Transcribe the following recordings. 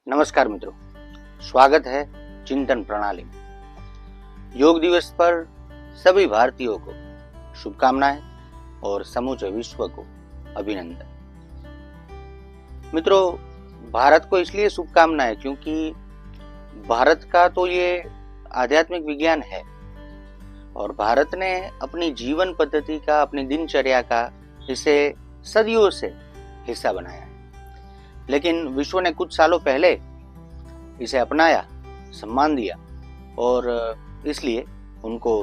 नमस्कार मित्रों, स्वागत है चिंतन प्रणाली में। योग दिवस पर सभी भारतीयों को शुभकामनाएं और समूचे विश्व को अभिनंदन। मित्रों, भारत को इसलिए शुभकामनाएं क्योंकि भारत का तो ये आध्यात्मिक विज्ञान है और भारत ने अपनी जीवन पद्धति का, अपनी दिनचर्या का इसे सदियों से हिस्सा बनाया है। लेकिन विश्व ने कुछ सालों पहले इसे अपनाया, सम्मान दिया और इसलिए उनको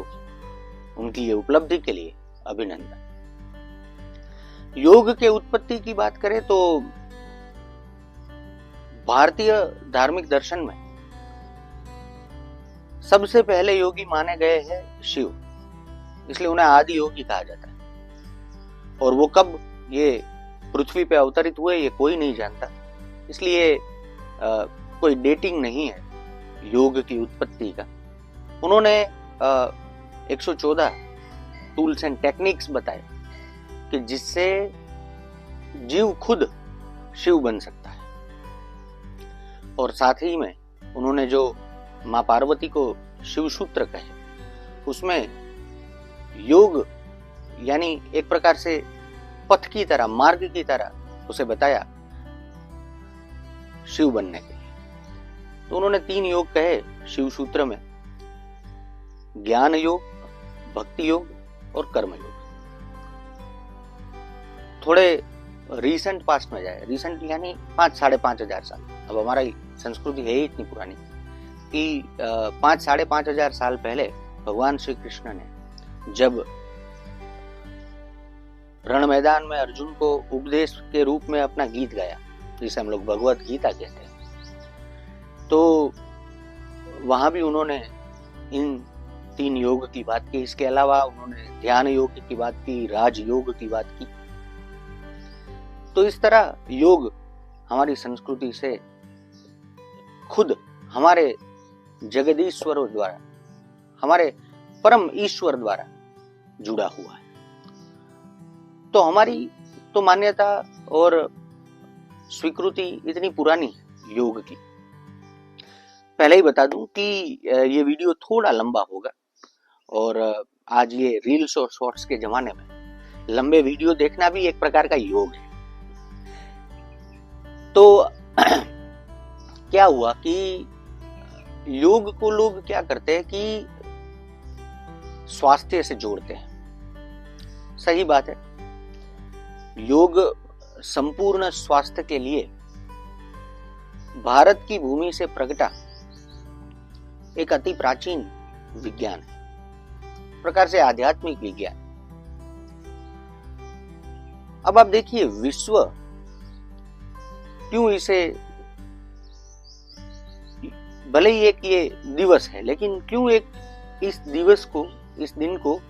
उनकी ये उपलब्धि के लिए अभिनंदन। योग के उत्पत्ति की बात करें तो भारतीय धार्मिक दर्शन में सबसे पहले योगी माने गए हैं शिव, इसलिए उन्हें आदि योगी कहा जाता है। और वो कब ये पृथ्वी पे अवतरित हुए ये कोई नहीं जानता, इसलिए कोई डेटिंग नहीं है योग की उत्पत्ति का। उन्होंने 114 टूल्स एंड टेक्निक्स बताए कि जिससे जीव खुद शिव बन सकता है। और साथ ही में उन्होंने जो माँ पार्वती को शिव सूत्र कहे, उसमें योग यानी एक प्रकार से पथ की तरह, मार्ग की तरह उसे बताया शिव बनने के लिए। तो उन्होंने 3 योग कहे शिव सूत्र में: ज्ञान योग, भक्ति योग और कर्म योग। थोड़े रीसेंट पास्ट में जाए, रीसेंट यानी 5-5,500 साल। अब हमारी संस्कृति है इतनी पुरानी कि 5-5,500 साल पहले भगवान श्री कृष्ण ने जब रण मैदान में अर्जुन को उपदेश के रूप में अपना गीत गाया, जिसे हम लोग भगवत गीता कहते हैं, तो वहां भी उन्होंने इन 3 योग की बात की। इसके अलावा उन्होंने ध्यान योग की बात की, राज योग की बात की। तो इस तरह योग हमारी संस्कृति से खुद हमारे जगदीश्वरों द्वारा, हमारे परम ईश्वर द्वारा जुड़ा हुआ है। तो हमारी तो मान्यता और स्वीकृति इतनी पुरानी है योग की। पहले ही बता दूं कि ये वीडियो थोड़ा लंबा होगा और आज ये रील्स और शॉर्ट्स के जमाने में लंबे वीडियो देखना भी एक प्रकार का योग है। तो क्या हुआ कि योग को लोग क्या करते हैं कि स्वास्थ्य से जोड़ते हैं। सही बात है, योग संपूर्ण स्वास्थ्य के लिए भारत की भूमि से प्रकटा एक अति प्राचीन विज्ञान है, प्रकार से आध्यात्मिक विज्ञान। अब आप देखिए, विश्व क्यों इसे, भले ही एक ये दिवस है, लेकिन क्यों एक इस दिवस को, इस दिन को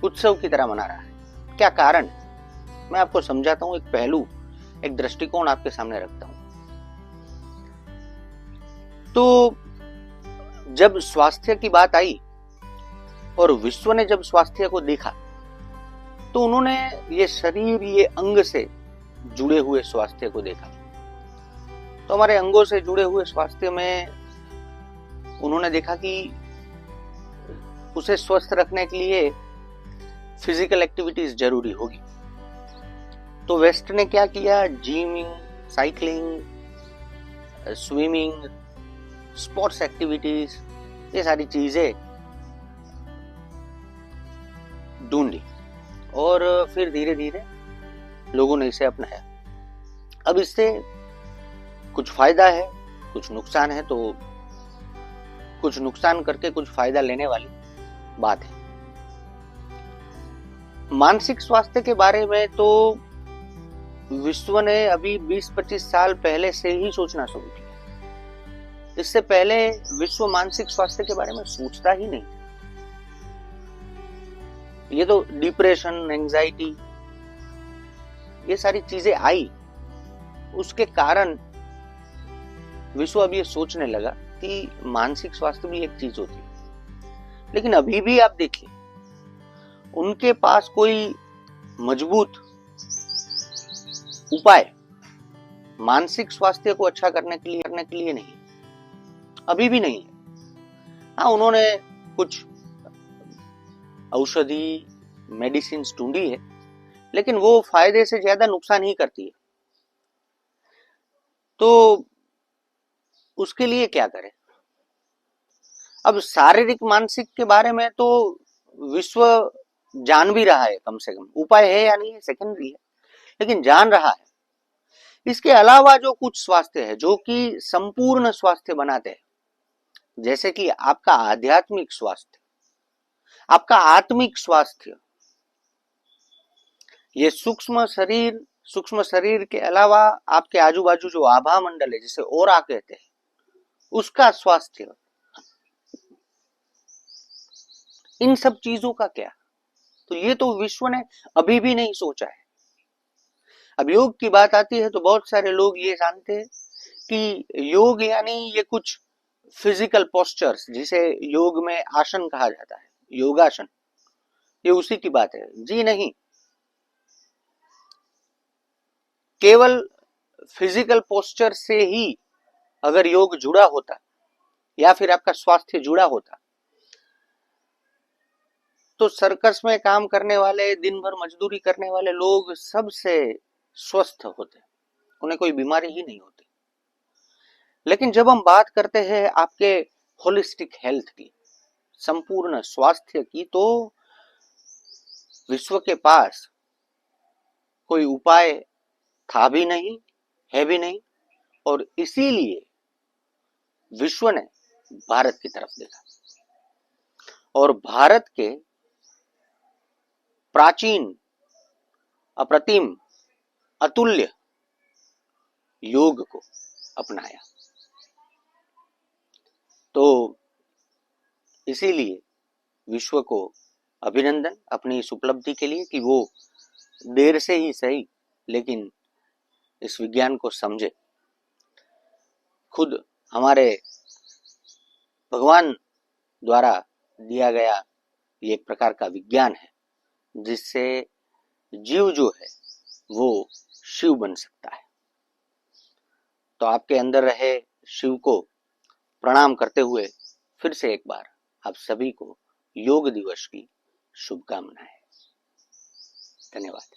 उत्सव की तरह मना रहा है? क्या कारण है? मैं आपको समझाता हूं, एक पहलू, एक दृष्टिकोण आपके सामने रखता हूं। तो जब स्वास्थ्य की बात आई और विश्व ने जब स्वास्थ्य को देखा, तो उन्होंने ये शरीर, ये अंग से जुड़े हुए स्वास्थ्य को देखा। तो हमारे अंगों से जुड़े हुए स्वास्थ्य में उन्होंने देखा कि उसे स्वस्थ रखने के लिए फिजिकल एक्टिविटीज जरूरी होगी। तो वेस्ट ने क्या किया? Gymming, cycling, swimming, sports activities, ये सारी चीजें ढूंढी और फिर धीरे धीरे लोगों ने इसे अपनाया। अब इससे कुछ फायदा है, कुछ नुकसान है। तो कुछ नुकसान करके कुछ फायदा लेने वाली बात है। मानसिक स्वास्थ्य के बारे में तो विश्व ने अभी 20-25 साल पहले से ही सोचना शुरू किया। इससे पहले विश्व मानसिक स्वास्थ्य के बारे में सोचता ही नहीं। ये तो डिप्रेशन, एंजाइटी, ये सारी चीजें आई, उसके कारण विश्व अब ये सोचने लगा कि मानसिक स्वास्थ्य भी एक चीज होती है। लेकिन अभी भी आप देखिए, उनके पास कोई मजबूत उपाय मानसिक स्वास्थ्य को अच्छा करने के लिए नहीं, अभी भी नहीं है। हाँ, उन्होंने कुछ औषधि मेडिसिन ढूंढी है, लेकिन वो फायदे से ज्यादा नुकसान ही करती है। तो उसके लिए क्या करें? अब शारीरिक मानसिक के बारे में तो विश्व जान भी रहा है, कम से कम उपाय है या नहीं है सेकेंडरी है, लेकिन जान रहा है। इसके अलावा जो कुछ स्वास्थ्य है जो कि संपूर्ण स्वास्थ्य बनाते हैं, जैसे कि आपका आध्यात्मिक स्वास्थ्य, आपका आत्मिक स्वास्थ्य, ये सूक्ष्म शरीर के अलावा आपके आजू बाजू जो आभा मंडल है, जिसे ओरा कहते हैं, उसका स्वास्थ्य, इन सब चीजों का क्या? तो ये तो विश्व ने अभी भी नहीं सोचा है। अब योग की बात आती है तो बहुत सारे लोग ये जानते हैं कि योग यानी ये कुछ फिजिकल पोस्चर्स, जिसे योग में आसन कहा जाता है, योगासन, ये उसी की बात है। जी नहीं, केवल फिजिकल पोस्चर से ही अगर योग जुड़ा होता या फिर आपका स्वास्थ्य जुड़ा होता तो सर्कस में काम करने वाले, दिन भर मजदूरी करने वाले लोग सबसे स्वस्थ होते, उन्हें कोई बीमारी ही नहीं होती। लेकिन जब हम बात करते हैं आपके होलिस्टिक हेल्थ की, संपूर्ण स्वास्थ्य की, तो विश्व के पास कोई उपाय था भी नहीं, है भी नहीं, और इसीलिए विश्व ने भारत की तरफ देखा और भारत के प्राचीन, अप्रतिम, अतुल्य योग को अपनाया। तो इसीलिए विश्व को अभिनंदन अपनी इस उपलब्धि के लिए कि वो देर से ही सही लेकिन इस विज्ञान को समझे। खुद हमारे भगवान द्वारा दिया गया ये एक प्रकार का विज्ञान है जिससे जीव जो है वो शिव बन सकता है। तो आपके अंदर रहे शिव को प्रणाम करते हुए फिर से एक बार आप सभी को योग दिवस की शुभकामनाएं। धन्यवाद।